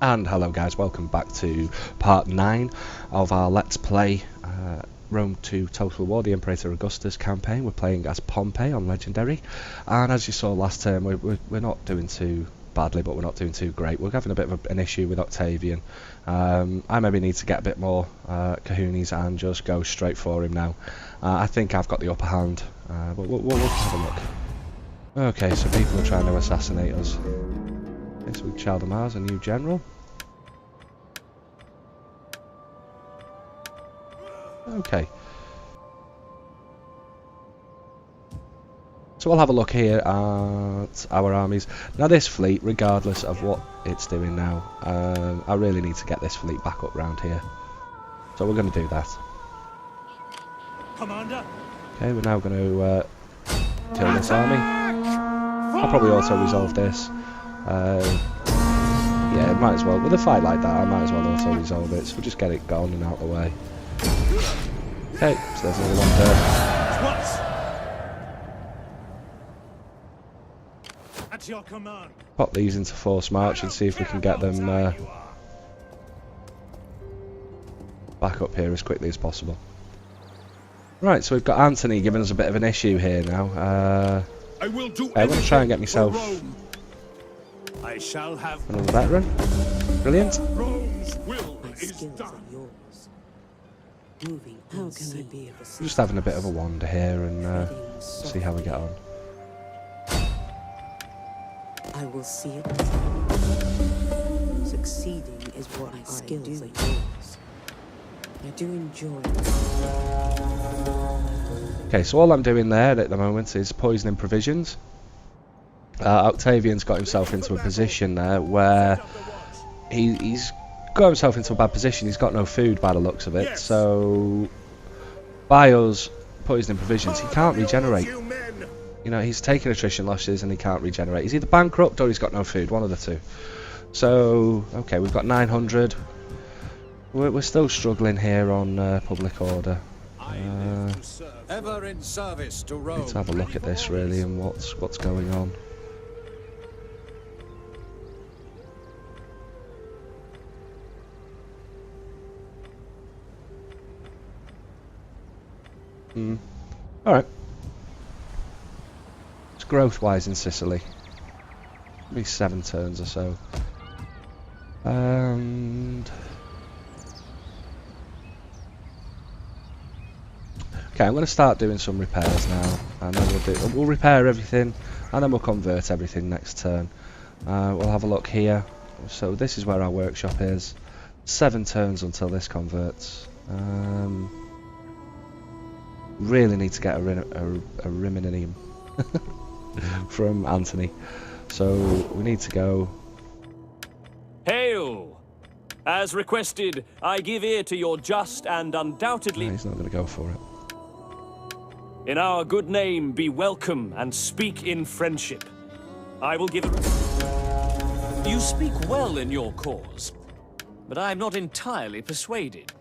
And hello guys, welcome back to part 9 of our Let's Play Rome 2 Total War, the Imperator Augustus campaign. We're playing as Pompey on Legendary, and as you saw last term, we're not doing too badly, but we're not doing too great. We're having a bit of an issue with Octavian. I maybe need to get a bit more kahunis and just go straight for him now. I think I've got the upper hand, but we'll have a look. Okay, so people are trying to assassinate us. So with Child of Mars, a new general. Okay. So we'll have a look here at our armies. Now this fleet, regardless of what it's doing now, I really need to get this fleet back up round here. So we're going to do that. Commander. Okay, we're now going to kill this army. I'll probably also resolve this. Yeah, might as well. With a fight like that, I might as well also resolve it. So we'll just get it gone and out of the way. Okay, so there's another one there. At your command. Pop these into force march and see if we can get them back up here as quickly as possible. Right, so we've got Anthony giving us a bit of an issue here now. I'm going to try and get myself I shall have another veteran. Brilliant. Rome's will is done. How can I be of Just having a bit of a wander here and see how we get on. I will see it. Succeeding is what my skills are yours. I do enjoy it. Okay, so all I'm doing there at the moment is poisoning provisions. Octavian's got himself into a position there where he's got himself into a bad position. He's got no food by the looks of it. So by us poisoning provisions, he can't regenerate. You know, he's taking attrition losses and he can't regenerate. He's either bankrupt or he's got no food, one of the two. So, okay, we've got 900. We're still struggling here on public order. Ever in service to Rome. Let's have a look at this really and what's going on. Alright. It's growth wise in Sicily. Maybe 7 turns or so. And okay, I'm going to start doing some repairs now, and then we'll repair everything, and then we'll convert everything next turn. We'll have a look here. So this is where our workshop is. 7 turns until this converts. Really need to get a Riminium from Anthony. So we need to go. Hail! As requested, I give ear to your just and undoubtedly... No, he's not going to go for it. In our good name, be welcome and speak in friendship. I will give it... You speak well in your cause, but I am not entirely persuaded.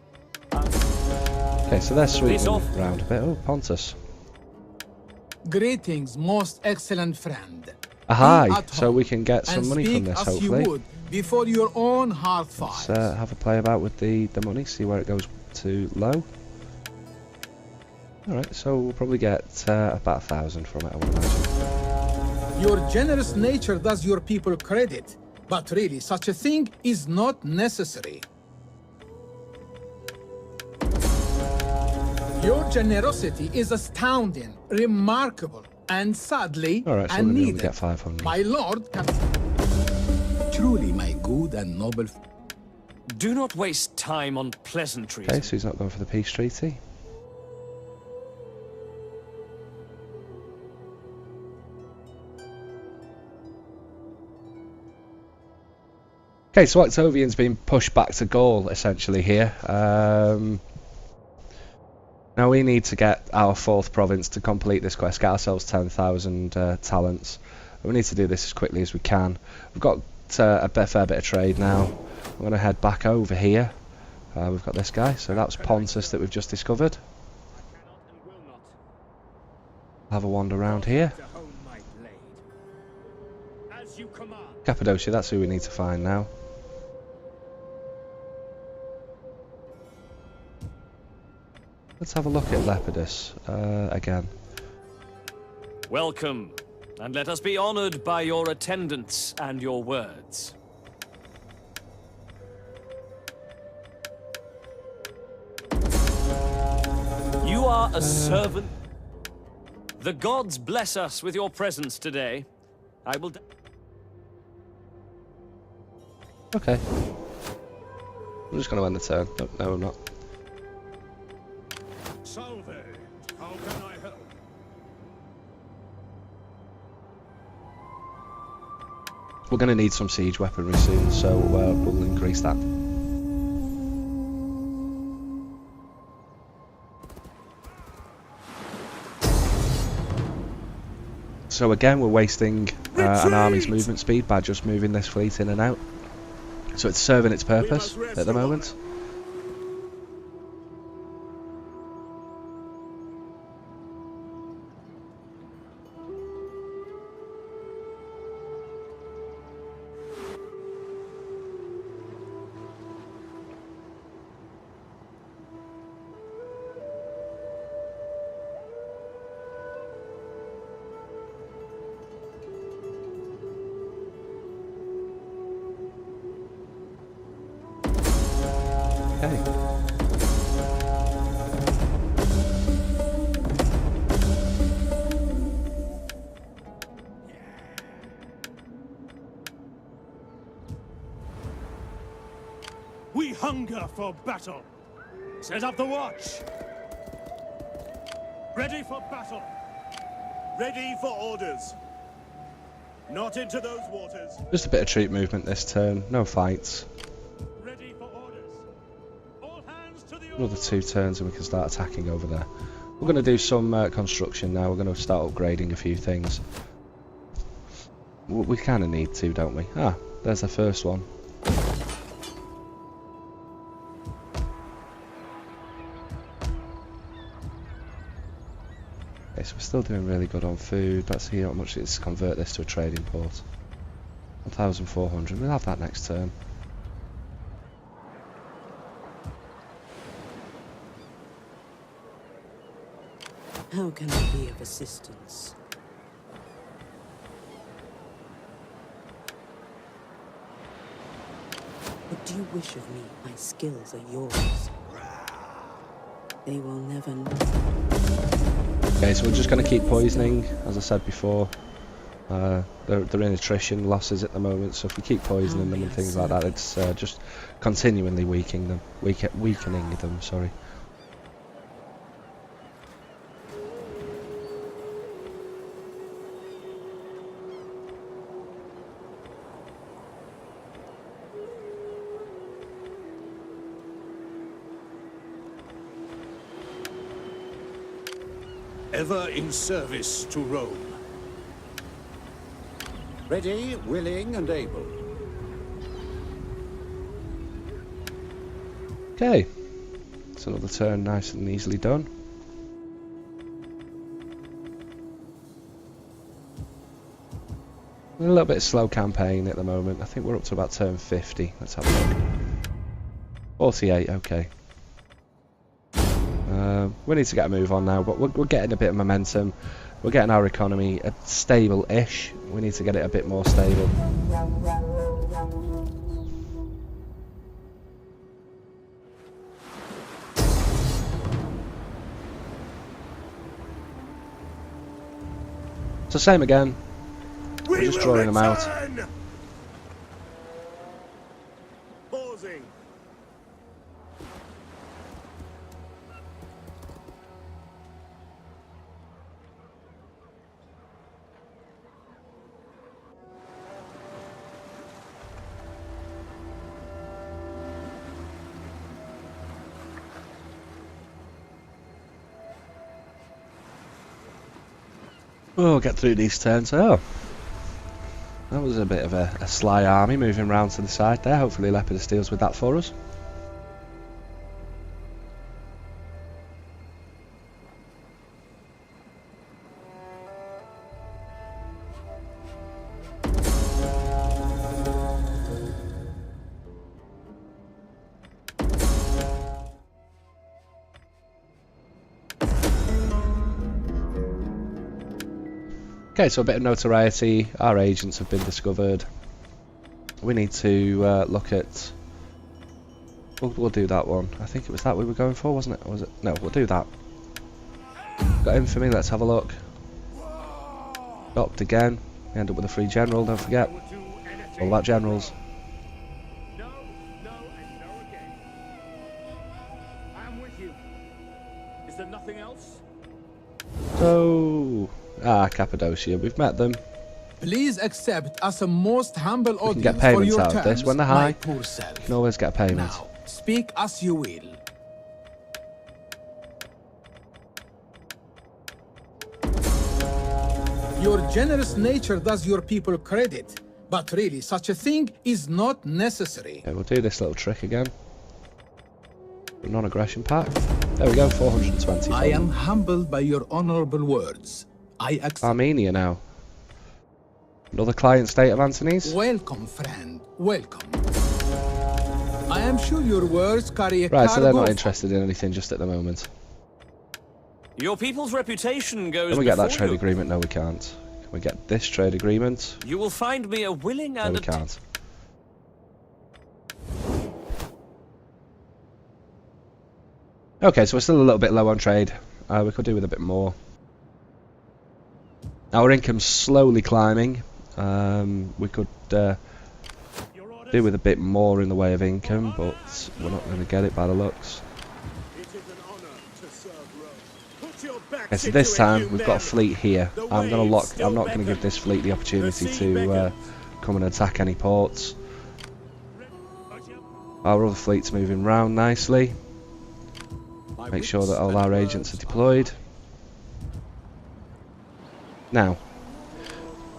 Okay, so they're sweeping around a bit. Oh, Pontus. Greetings, most excellent friend. Aha, so we can get some money from this, hopefully. You would before your own heart fires. Let's have a play about with the money, see where it goes to low. Alright, so we'll probably get about 1,000 from it, I would imagine. Your generous nature does your people credit, but really such a thing is not necessary. Your generosity is astounding, remarkable, and sadly, alright, so and we'll needed. get 500. My lord can... Truly, my good and noble... Do not waste time on pleasantries. Okay, so he's not going for the peace treaty. Okay, so Octavian's been pushed back to Gaul, essentially, here. Now we need to get our 4th province to complete this quest, get ourselves 10,000 talents. We need to do this as quickly as we can. We've got a fair bit of trade now. I'm going to head back over here. We've got this guy, so that's Pontus that we've just discovered. Have a wander around here. Cappadocia, that's who we need to find now. Let's have a look at Lepidus again. Welcome, and let us be honored by your attendance and your words. You are a servant. The gods bless us with your presence today. I will... Okay. I'm just going to end the turn. No, I'm not. Salve. How can I help? We're going to need some siege weaponry soon, so we'll increase that. So again, we're wasting an army's movement speed by just moving this fleet in and out. So it's serving its purpose at the moment. Okay. We hunger for battle. Set up the watch. Ready for battle. Ready for orders. Not into those waters. Just a bit of troop movement this turn, no fights. Ready for orders. All hands to the Another 2 turns and we can start attacking over there. We're going to do some construction now. We're going to start upgrading a few things. We kind of need to, don't we? Ah, there's the first one. Okay, so we're still doing really good on food. Let's see how much it's convert this to a trading port. 1,400. We'll have that next turn. How can I be of assistance? What do you wish of me? My skills are yours. They will never know. Okay, so we're just going to keep poisoning, as I said before. They're in attrition losses at the moment, so if we keep poisoning them and things like that, it's just continually weakening them. Sorry. Ever in service to Rome. Ready, willing, and able. Okay, it's another turn nice and easily done. A little bit slow campaign at the moment. I think we're up to about turn 50. Let's have a look. 48, okay. We need to get a move on now, but we're getting a bit of momentum. We're getting our economy stable-ish. We need to get it a bit more stable. So same again. We're just drawing them out. Pausing. We'll get through these turns. Oh, that was a bit of a sly army moving round to the side there. Hopefully Lepidus deals with that for us. Okay, so a bit of notoriety. Our agents have been discovered. We need to look at... We'll do that one. I think it was that we were going for, wasn't it? Or was it? No, we'll do that. Got infamy, let's have a look. Stopped again. We end up with a free general, don't forget. All about generals. No, no, and no again. I'm with you. Is there nothing else? So... Cappadocia, we've met them. Please accept as a most humble We can audience get for payments your out of this. terms, When they're my high, poor self. you can always get a payment. Now, speak as you will. Your generous nature does your people credit, but really such a thing is not necessary. Okay, we'll do this little trick again. Non-aggression pact. There we go, 420. I am humbled by your honorable words. I accept. Armenia now. Another client state of Antony's. Welcome, friend. Welcome. I am sure your words carry a Right, so they're cargo not of- interested in anything just at the moment. Your people's reputation goes Can we get that before trade you. agreement? No, we can't. Can we get this trade agreement? You will find me a willing No, and we a can't. Okay, so we're still a little bit low on trade. We could do with a bit more. Our income's slowly climbing. We could do with a bit more in the way of income, but we're not going to get it by the looks. It is an honor to serve Rome. Put your backs Okay, so into this it, time you we've got a men. fleet here. The I'm going to waves lock. I'm not still going to give beckon. this fleet the opportunity The sea to beckons. come and attack any ports. Our other fleet's moving round nicely. Make sure that all our agents are deployed. Now,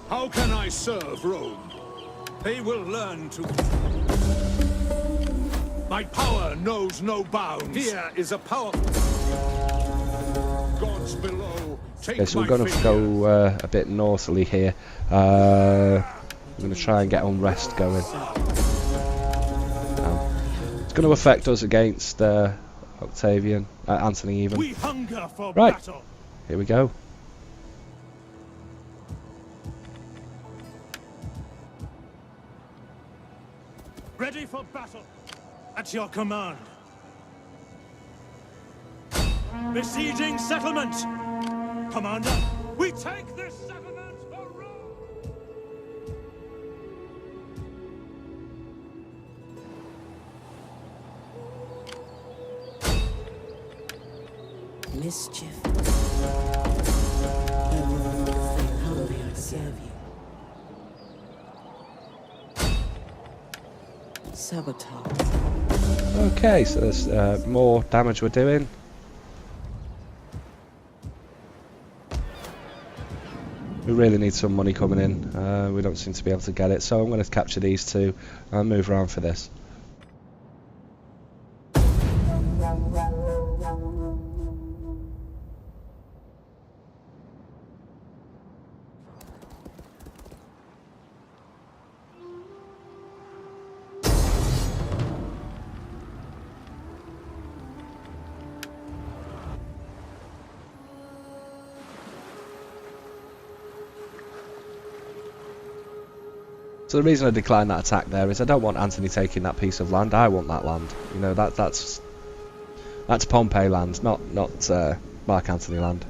How can I serve Rome? They will learn to... My power knows no bounds. Here is a power... Gods below, take okay, so my we're going to fingers. go a bit northerly here. We're going to try and get unrest going. It's going to affect us against Octavian, Antony even. We hunger for Right. battle. Here we go. Ready for battle. At your command. Besieging settlement. Commander, we take this settlement for Rome. Mischief. I will humbly serve you. Sabotage. Okay, so there's more damage we're doing. We really need some money coming in. We don't seem to be able to get it, so I'm going to capture these two and move around for this. So the reason I declined that attack there is I don't want Antony taking that piece of land. I want that land. You know, that's Pompey land, not Mark Antony land.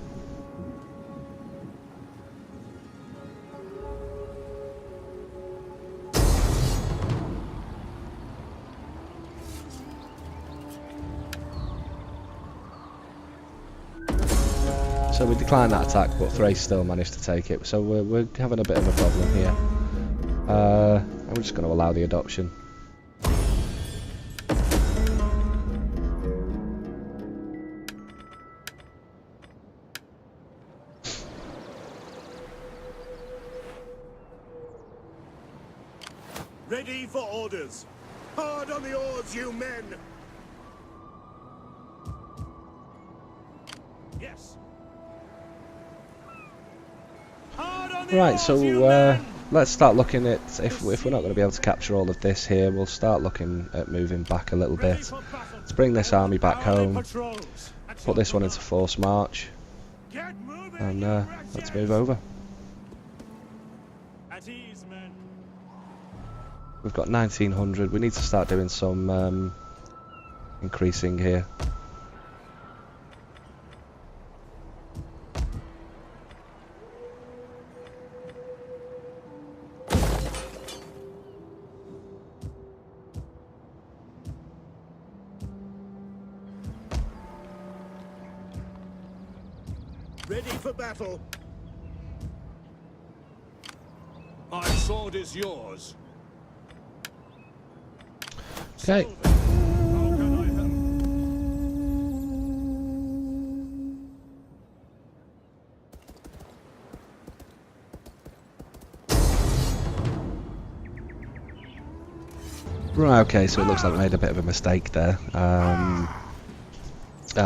So we declined that attack, but Thrace still managed to take it. So we're having a bit of a problem here. I'm just going to allow the adoption. Ready for orders. Hard on the oars, you men. Yes. Hard on the Right, oars, so you men. let's start looking at, if we're not going to be able to capture all of this here, we'll start looking at moving back a little Ready bit. for battle. Let's bring this army back Hourly home, patrols. At put your this one into command. forced march, Get moving, and you let's wretches. move over. We've got 1900. We need to start doing some increasing here. Ready for battle. My sword is yours. Okay. How can I help? Right, okay, so it looks like we made a bit of a mistake there.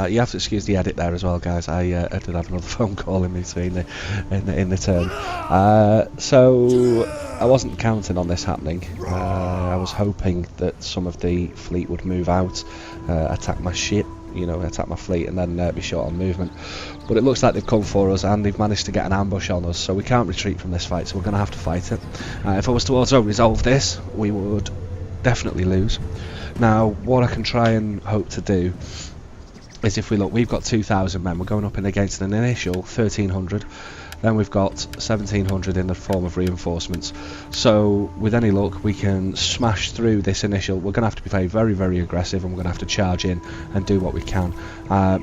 You have to excuse the edit there as well, guys. I did have another phone call in between in the turn. So I wasn't counting on this happening. I was hoping that some of the fleet would move out, attack my ship, you know, attack my fleet, and then be short on movement. But it looks like they've come for us, and they've managed to get an ambush on us, so we can't retreat from this fight, so we're going to have to fight it. If I was to also resolve this, we would definitely lose. Now, what I can try and hope to do is, if we look, we've got 2,000 men, we're going up in against an initial 1,300, then we've got 1,700 in the form of reinforcements. So with any luck we can smash through this initial. We're going to have to be very, very aggressive, and we're going to have to charge in and do what we can,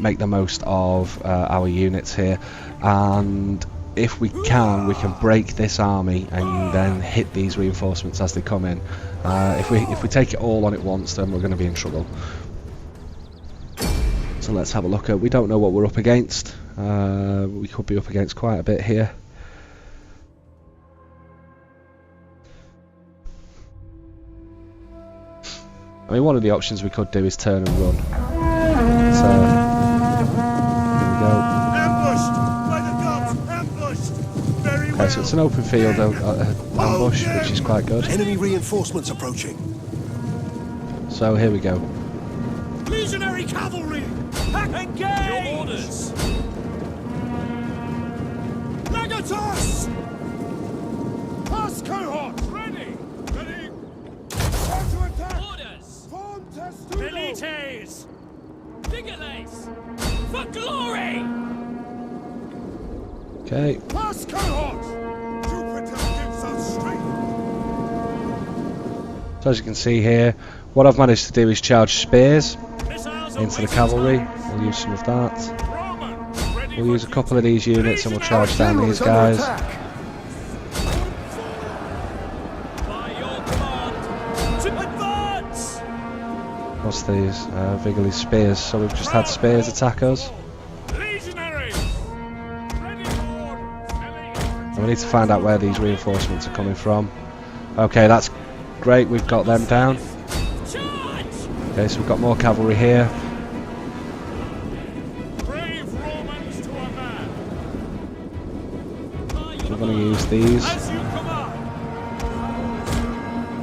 make the most of our units here, and if we can break this army and then hit these reinforcements as they come in. If we take it all on at once, then we're going to be in trouble. So let's have a look at, we don't know what we're up against. We could be up against quite a bit here. I mean, one of the options we could do is turn and run. So, here we go. Ambushed! By the gods! Ambushed! Very well. Okay, so it's an open field ambush, which is quite good. Enemy reinforcements approaching. So here we go. Legionary cavalry! Engage! Your orders! Legatus! Pass cohort! Ready! Ready! Time to attack! Orders! Form testudo! Milites! Vigilates! For glory! Okay, Pass cohort! Jupiter gives us strength! so as you can see here, what I've managed to do is charge spears Missiles into the awaiting cavalry. target. We'll use some of that. Roman! Ready We'll for use a couple of these units and we'll charge down these guys. By your command, to advance! What's these? Vigil's spears. So we've just had spears attack us. Legionaries! Ready for And we need to find out where these reinforcements are coming from. Okay, that's great, we've got them down. Charge! Okay, so we've got more cavalry here. brave Romans to a man! We're going to use these. As you command!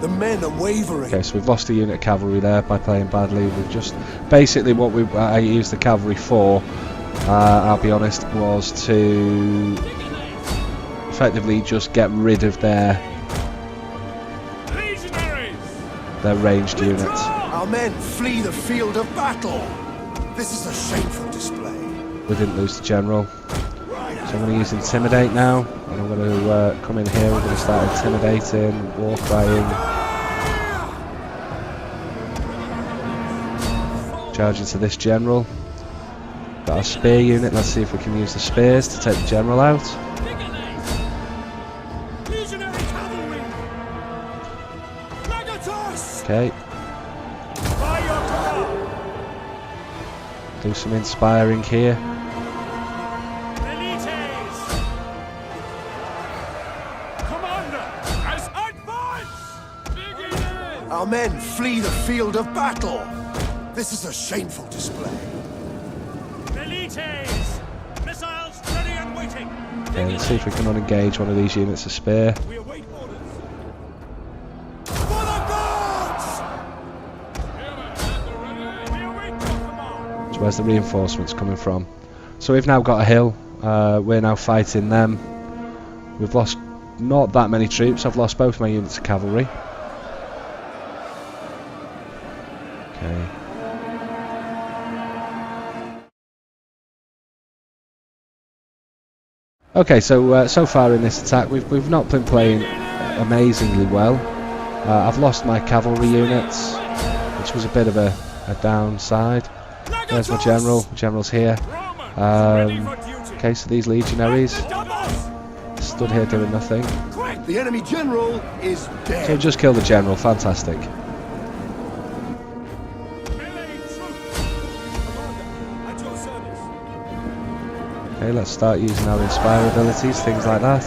The men are wavering. Okay, so we've lost a unit of cavalry there by playing badly. We've just basically what I used the cavalry for, I'll be honest, was to effectively just get rid of their ranged units. Our men flee the field of battle. This is a shameful display. We didn't lose the general. So I'm going to use intimidate now, and I'm going to come in here. We're going to start intimidating, war crying, charge into this general. Got our spear unit. Let's see if we can use the spears to take the general out. Legionary cavalry! Legatus! Okay, By your command! do some inspiring here. Milites! Commander! As advance! Begin! Our men flee the field of battle. This is a shameful display. Milites! Missiles ready and waiting! Okay, let's see if we can unengage one of these units of spear. We await orders. For the gods! We await your command. So where's the reinforcements coming from? So we've now got a hill. We're now fighting them. We've lost not that many troops. I've lost both my units of cavalry. Okay. Okay, so far in this attack we've not been playing amazingly well. I've lost my cavalry units, which was a bit of a downside. There's my general. General's here. Okay, so these legionaries stood here doing nothing. The enemy general is dead. So just kill the general. Fantastic. Okay, let's start using our inspire abilities, things like that.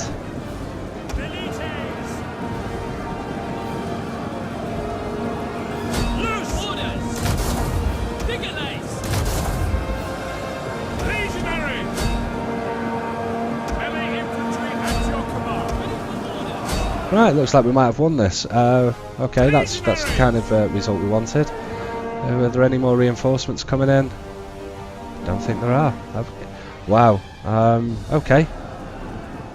Right, looks like we might have won this. Okay, that's the kind of result we wanted. Are there any more reinforcements coming in? Don't think there are. Wow. Okay.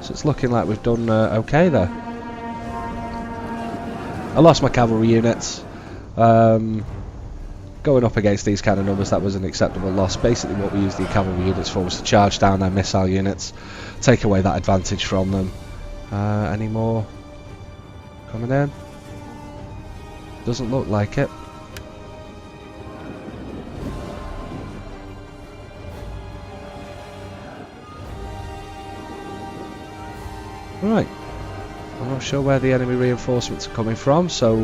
So it's looking like we've done okay there. I lost my cavalry units. Going up against these kind of numbers, that was an acceptable loss. Basically what we used the cavalry units for was to charge down their missile units, take away that advantage from them. Any more coming in? Doesn't look like it. Right, I'm not sure where the enemy reinforcements are coming from, so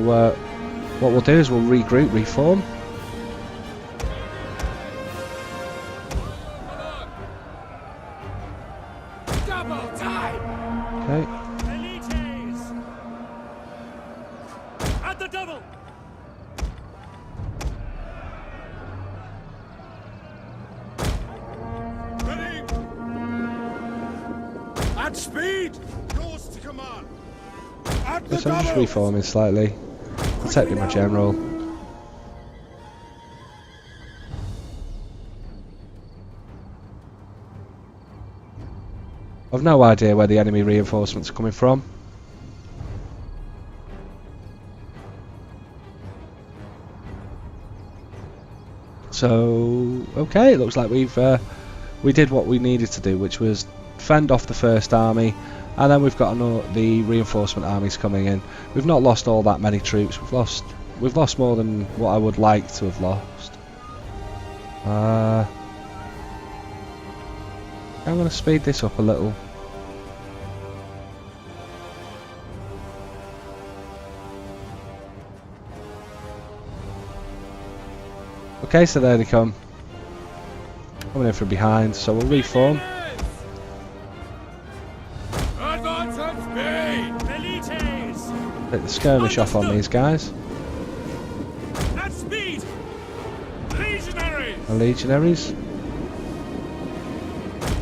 what we'll do is we'll regroup, reform. Okay. At the double. Ready! At speed! Yours to command! At the Yes, I'm just double! reforming slightly, protecting my general. I've no idea where the enemy reinforcements are coming from. So okay, it looks like we did what we needed to do, which was fend off the first army, and then we've got the reinforcement armies coming in. We've not lost all that many troops. We've lost more than what I would like to have lost. I'm going to speed this up a little. Okay, so there they come. Coming in from behind, so we'll reform. Advance at speed! Take the skirmish off on these guys. At speed. Legionaries. The legionaries.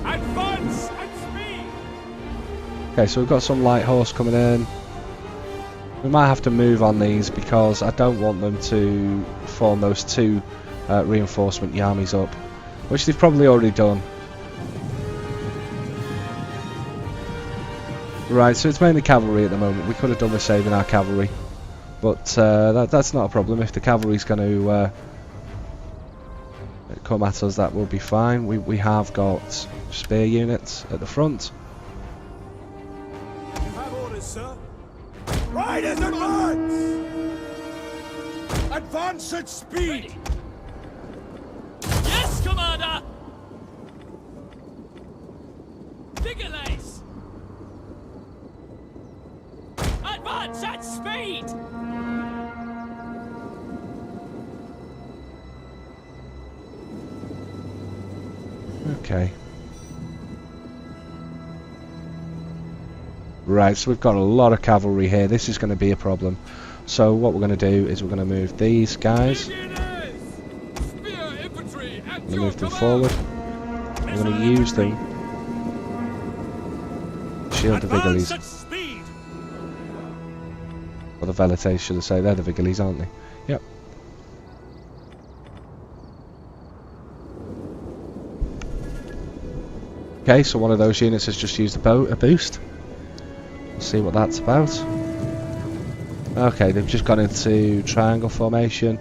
Advance at speed. Okay, so we've got some light horse coming in. We might have to move on these because I don't want them to form those two reinforcement armies up, which they've probably already done. Right, so it's mainly cavalry at the moment. We could have done with saving our cavalry, but that's not a problem. If the cavalry's going to come at us, that will be fine. We have got spear units at the front. You have orders, sir. Riders advance! Advance at speed! Yes, Commander! Vigilance! Advance at speed! Okay. Right, so we've got a lot of cavalry here. This is going to be a problem. So what we're going to do is we're going to move these guys. We're going to move them forward. We're going to use them to shield the Advance Vigilies. at speed. Or the Velites, should I say. They're the Vigilies, aren't they? Yep. Okay, so one of those units has just used a boost. We'll see what that's about. Okay, they've just gone into triangle formation.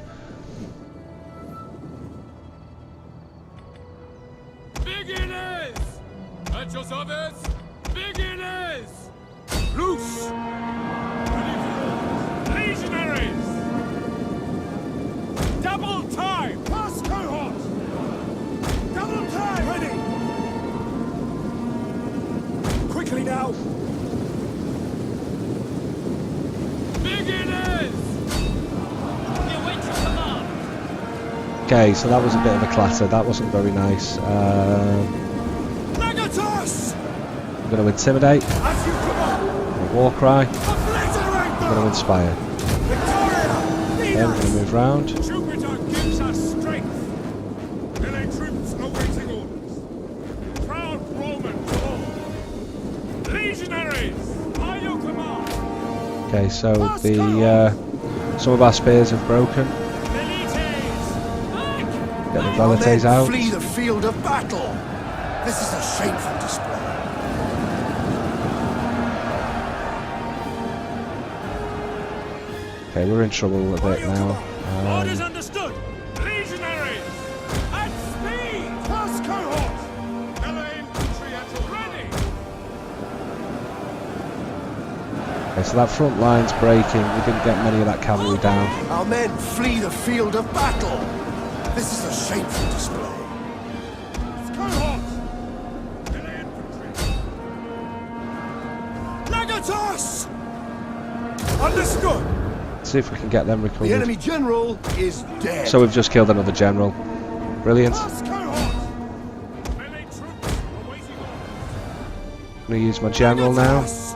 Beginners! At your service! Beginners! Loose! Legionaries! Double time! Pass cohort! Double time! Ready! Quickly now! Beginners! You await your command. Okay, so that was a bit of a clatter. That wasn't very nice. Legatus! I'm going to intimidate. As you command! War cry. Obliterate I'm going to them! inspire. Victoria! Lead Then we're going to us! move round. Jupiter gives us strength. Melee troops awaiting orders. Proud Romans all. Legionaries, by your command. Okay, so the some of our spears have broken. Get the Our velites men out. flee the field of battle. This is a shameful display. Okay, we're in trouble a bit now. Orders understood. Legionaries, at speed. Pass cohort! Melee infantry at your ready. Okay, so that front line's breaking. We didn't get many of that cavalry down. Our men flee the field of battle. This is a shameful display. Cohort. Melee infantry. Legatus! Understood! See if we can get them The recovered. enemy general is dead. So we've just killed another general. Brilliant. Pass cohort! Melee troops awaiting orders. I'm going to use my general now. Legatus!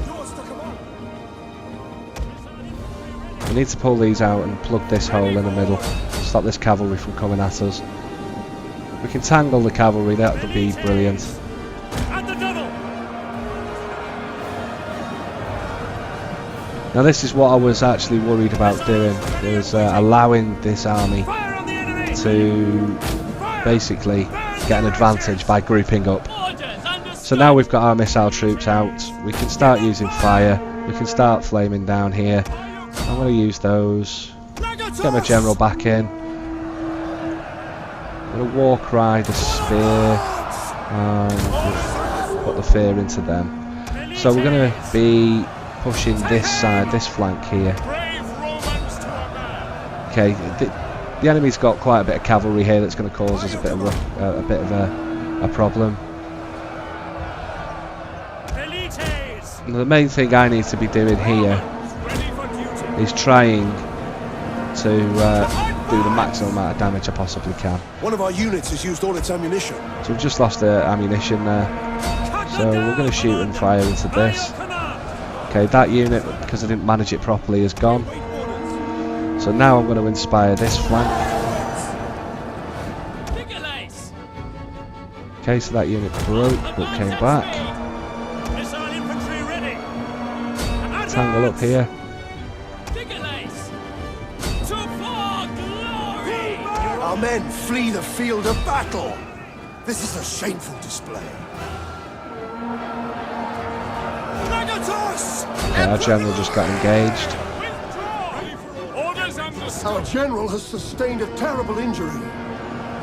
Yours to command! We need to pull these out and plug this hole in the middle. Stop this cavalry from coming at us. We can tangle the cavalry, that would be brilliant. At the double. Now this is what I was actually worried about doing, was allowing this army Fire on the enemy. to basically get an advantage by grouping up. Orders understood. So now we've got our missile troops out, we can start using fire, we can start flaming down here. I'm going to use those, Legatus! get my general back in. I'm going to war cry the spear and put the fear into them. So we're going to be pushing this side, this flank here. Brave Romans to a man. Okay, the enemy's got quite a bit of cavalry here that's going to cause us a bit of a problem. Elites, And the main thing I need to be doing here ready for duty. is trying to do the maximum amount of damage I possibly can. One of our units has used all its ammunition. So we've just lost the ammunition there. So we're going to shoot and fire into this. Okay, that unit, because I didn't manage it properly, is gone. So now I'm going to inspire this flank. Vigilance. Okay, so that unit broke but came back. Missile infantry ready. Tangle up here. Vigilance. To for glory. Our men flee the field of battle. This is a shameful display. Legatus! Okay, our general just got engaged. Withdraw. Orders understood. Our general has sustained a terrible injury,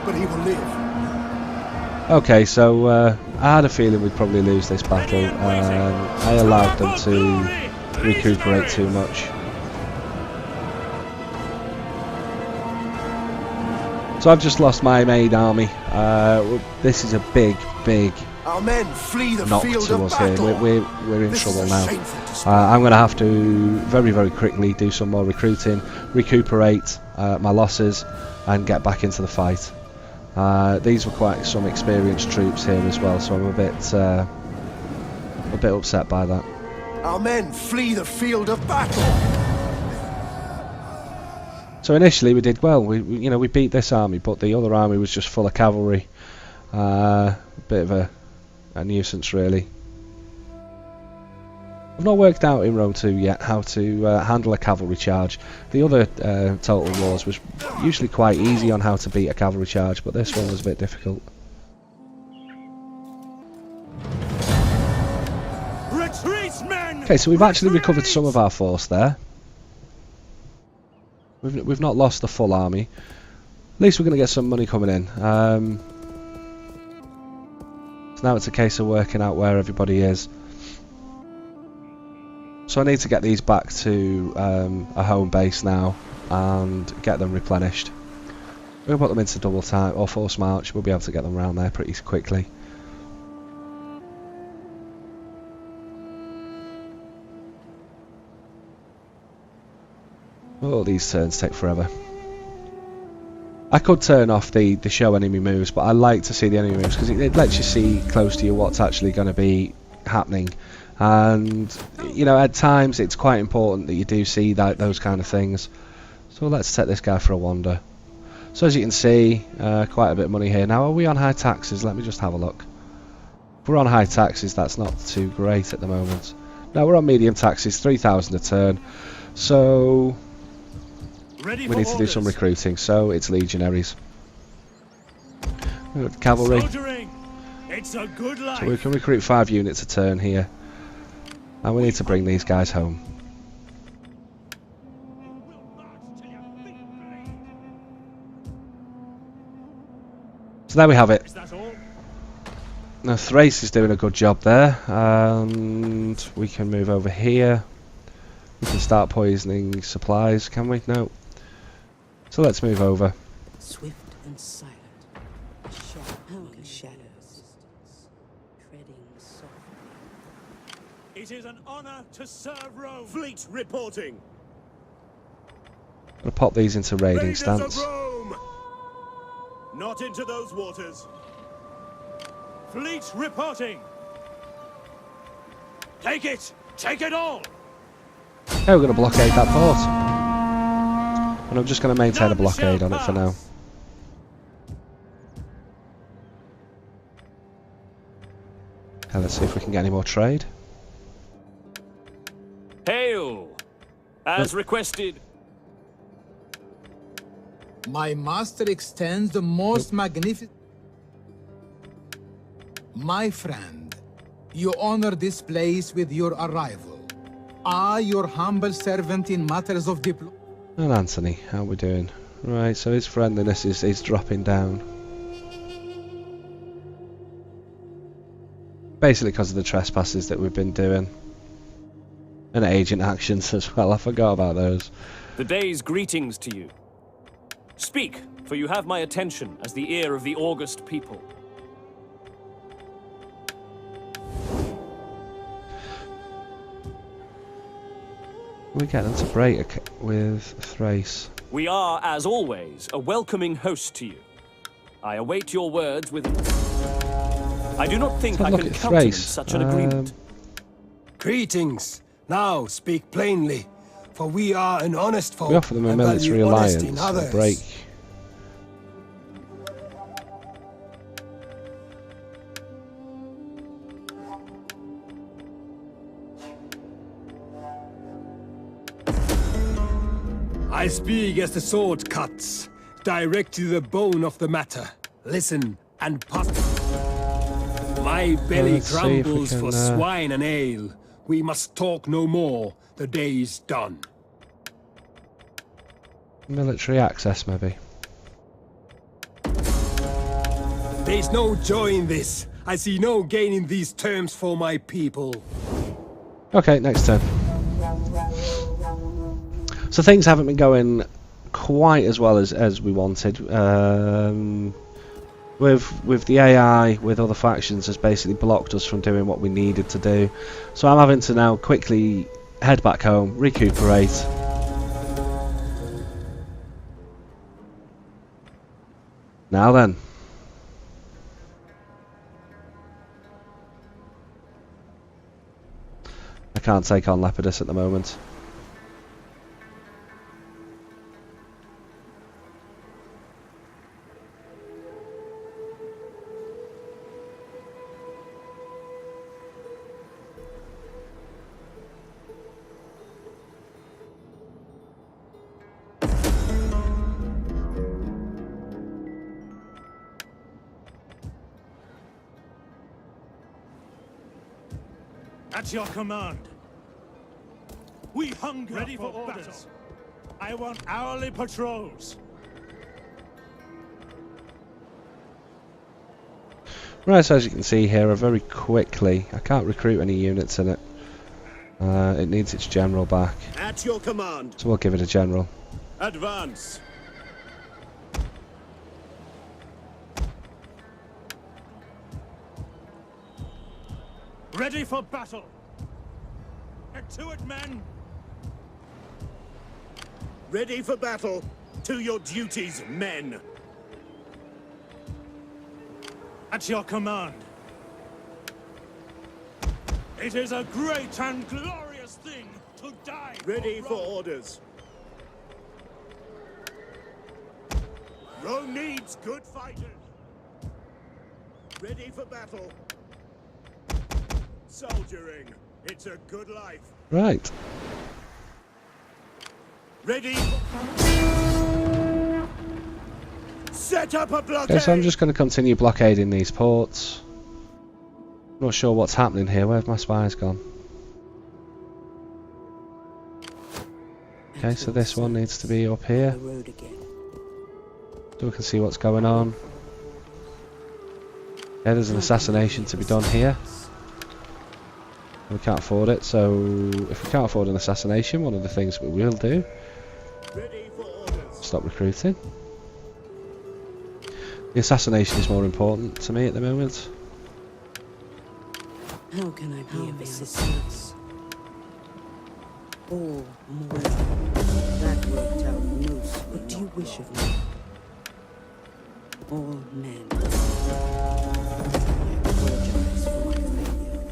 but he will live. Okay, so I had a feeling we'd probably lose this battle. I allowed them to recuperate too much. So I've just lost my main army. This is a big Our men flee the knock field to of us here. battle. We're in This trouble is a now. shameful display. I'm going to have to very quickly do some more recruiting, recuperate my losses, and get back into the fight. These were quite some experienced troops here as well, so I'm a bit upset by that. Our men flee the field of battle. So initially we did well. We beat this army, but the other army was just full of cavalry. A bit of a nuisance, really. I've not worked out in Rome 2 yet how to handle a cavalry charge. The other Total Wars was usually quite easy on how to beat a cavalry charge, but this one was a bit difficult. Retreat, men! Okay, so we've actually recovered some of our force there. We've not lost the full army. At least we're going to get some money coming in. So now it's a case of working out where everybody is. So I need to get these back to a home base now and get them replenished. We'll put them into double time or force march. We'll be able to get them around there pretty quickly. Oh, these turns take forever. I could turn off the show enemy moves, but I like to see the enemy moves because it lets you see close to you what's actually going to be happening. And you know, at times it's quite important that you do see those kind of things. So let's take this guy for a wander. So as you can see, quite a bit of money here. Now, are we on high taxes? Let me just have a look. If we're on high taxes, that's not too great at the moment. No, we're on medium taxes, 3,000 a turn. So we need to do some recruiting. So it's legionaries. We've got cavalry. It's a good life. So we can recruit 5 units a turn here. And we need to bring these guys home. So there we have it. Now Thrace is doing a good job there, and we can move over here. We can start poisoning supplies, can we? No. So let's move over. Swift and silent. Shadows. Treading softly. It is an honor to serve Rome. Fleet reporting. I'm gonna pop these into raiding Raiders stance. of Rome. Not into those waters. Fleet reporting. Take it. Take it all. Okay, we're gonna blockade that port. And I'm just gonna maintain a blockade on it for now. Okay, let's see if we can get any more trade. Hail! As requested. My master extends the most magnificent... My friend, you honor this place with your arrival. I, your humble servant in matters of diplomacy. And Anthony, how are we doing? Right, so his friendliness is dropping down. Basically because of the trespasses that we've been doing. And agent actions as well, I forgot about those. The day's greetings to you. Speak, for you have my attention as the ear of the August people. We get them to break with Thrace. We are, as always, a welcoming host to you. I await your words with... I do not think I can countenance such an agreement. Greetings. Now speak plainly, for we are an honest folk. We offer them a military alliance, a break. I speak as the sword cuts, direct to the bone of the matter. Listen and puff. My belly grumbles for swine and ale. We must talk no more. The day's done. Military access, maybe. There's no joy in this. I see no gain in these terms for my people. Okay, next turn. So things haven't been going quite as well as we wanted. With the AI, with other factions, has basically blocked us from doing what we needed to do. So I'm having to now quickly head back home, recuperate. Now then. I can't take on Lepidus at the moment. At your command. We hunger ready for orders. Battle. I want hourly patrols. Right, so as you can see here, very quickly, I can't recruit any units in it. It needs its general back. At your command. So we'll give it a general. Advance. Ready for battle. Get to it, men. Ready for battle. To your duties, men. At your command. It is a great and glorious thing to die. Ready for Rome. orders. Rome needs good fighters. Ready for battle. Soldiering. It's a good life. Right. Ready. Set up a blockade. Okay, so I'm just going to continue blockading these ports. Not sure what's happening here. Where's my spies gone? Okay, so this one needs to be up here, The road again. so we can see what's going on. Yeah, there's an assassination to be done here. We can't afford it, so if we can't afford an assassination, one of the things we will do, Ready for orders. stop recruiting. The assassination is more important to me at the moment. How can I be of assistance? All more. That worked out most. What do you wish of me? All men. I apologize for my failure.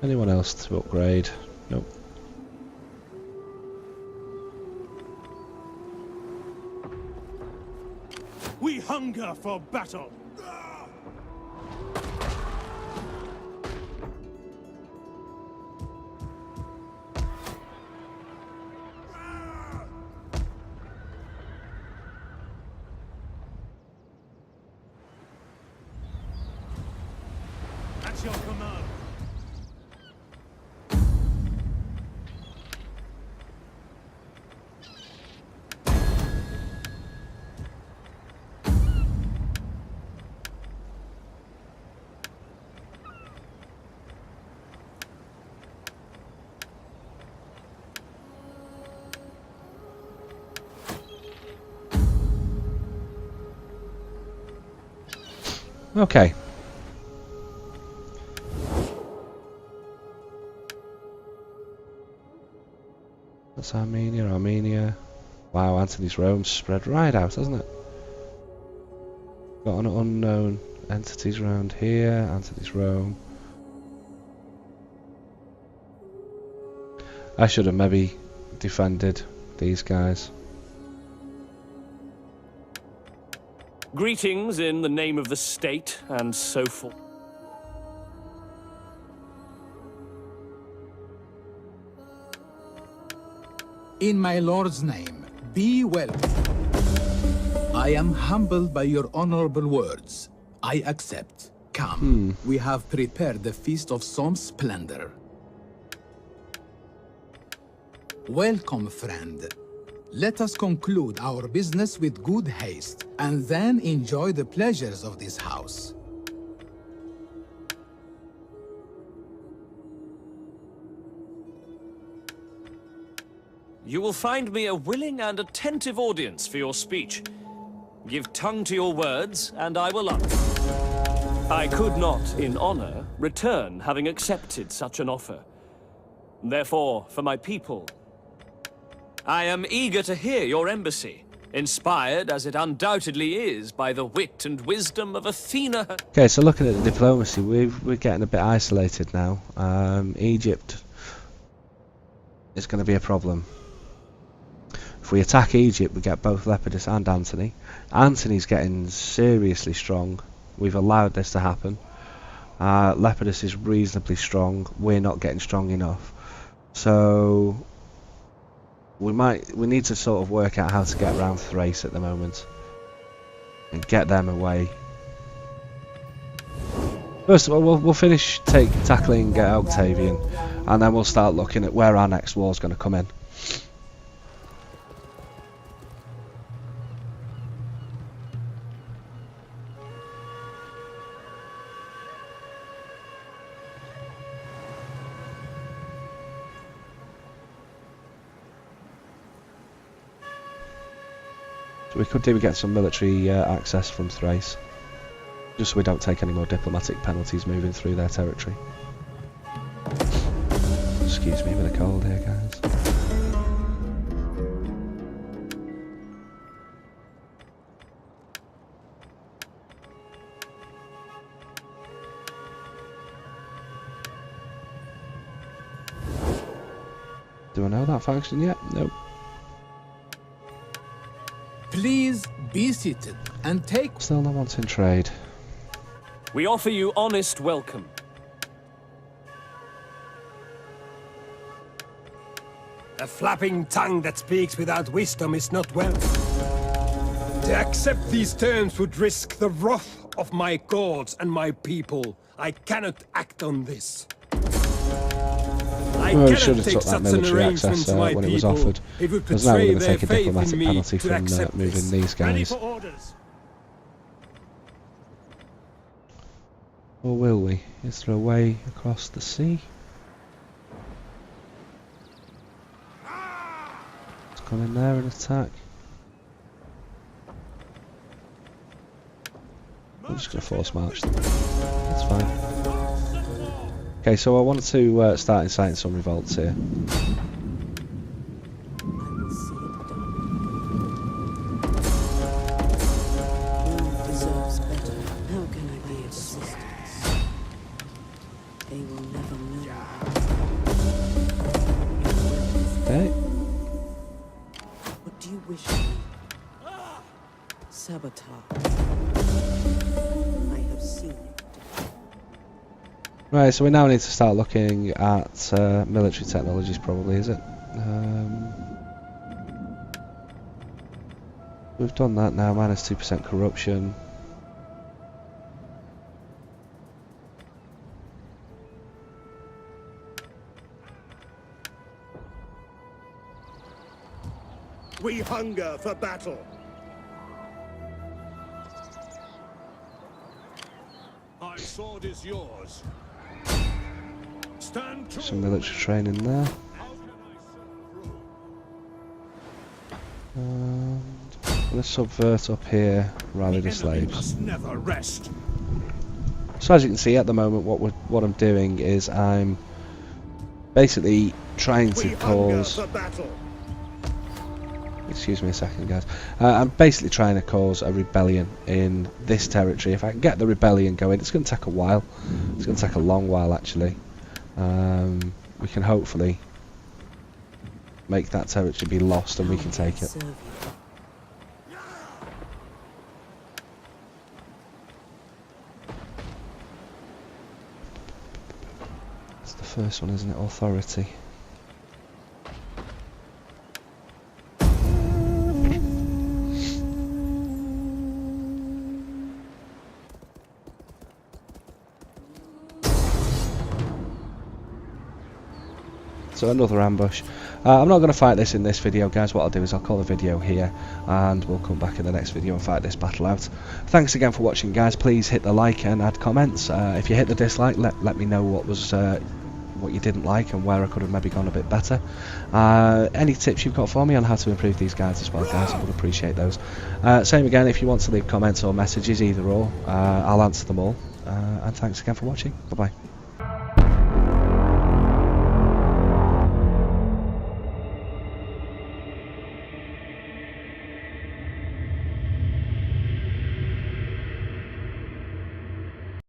Anyone else to upgrade? Nope. We hunger for battle. At your command. Okay. That's Armenia, Armenia. Wow, Antony's Rome's spread right out, hasn't it? Got an unknown entities around here, Antony's Rome. I should have maybe defended these guys. Greetings in the name of the state, and so forth. In my lord's name, be welcome. I am humbled by your honorable words. I accept. Come, we have prepared the feast of some splendor. Welcome, friend. Let us conclude our business with good haste, and then enjoy the pleasures of this house. You will find me a willing and attentive audience for your speech. Give tongue to your words, and I will answer. I could not, in honor, return having accepted such an offer. Therefore, for my people, I am eager to hear your embassy, inspired as it undoubtedly is by the wit and wisdom of Athena. Okay, so looking at the diplomacy, we're getting a bit isolated now. Egypt is going to be a problem. If we attack Egypt, we get both Lepidus and Antony. Antony's getting seriously strong. We've allowed this to happen. Lepidus is reasonably strong. We're not getting strong enough. So we need to sort of work out how to get around Thrace at the moment and get them away. First of all, we'll finish tackling Octavian, and then we'll start looking at where our next war is going to come in. So we could do get some military access from Thrace, just so we don't take any more diplomatic penalties moving through their territory. Excuse me with a cold here, guys. Do I know that faction yet? Nope. Please be seated and take... Still not wanting trade. We offer you honest welcome. A flapping tongue that speaks without wisdom is not welcome. To accept these terms would risk the wrath of my gods and my people. I cannot act on this. I Well, we cannot should have take took that such an military arrangement access to my when it was people. offered. It would Because now we're betray going to their take a faith diplomatic in me penalty to from accept moving this. these Ready guys. for orders. Or will we? Is there a way across the sea? Let's come in there and attack. I'm just going to force march them. That's fine. Okay, so I wanted to start inciting some revolts here. I will see it done. Rome deserves better. How can I be of assistance? They will never know. Okay. What do you wish of me? Sabotage. I have seen it. Right, so we now need to start looking at military technologies, probably, is it? We've done that now, minus 2% corruption. We hunger for battle. My sword is yours. Stand to. Some military training there. How can I serve Rome? And let's subvert up here, rally the Enemy slaves. must never rest. So as you can see at the moment, what I'm doing is I'm basically trying to We hunger cause... for battle. Excuse me a second, guys. I'm basically trying to cause a rebellion in this territory. If I can get the rebellion going, it's going to take a while. It's going to take a long while, actually. We can hopefully make that territory be lost and we can take it. Serve you. It's the first one, isn't it? Authority. So another ambush. I'm not going to fight this in this video, guys. What I'll do is I'll call the video here and we'll come back in the next video and fight this battle out. Thanks again for watching, guys. Please hit the like and add comments. If you hit the dislike, let me know what was what you didn't like and where I could have maybe gone a bit better. Any tips you've got for me on how to improve these guys as well, guys, I would appreciate those. Same again, if you want to leave comments or messages, either or, I'll answer them all. And thanks again for watching. Bye bye.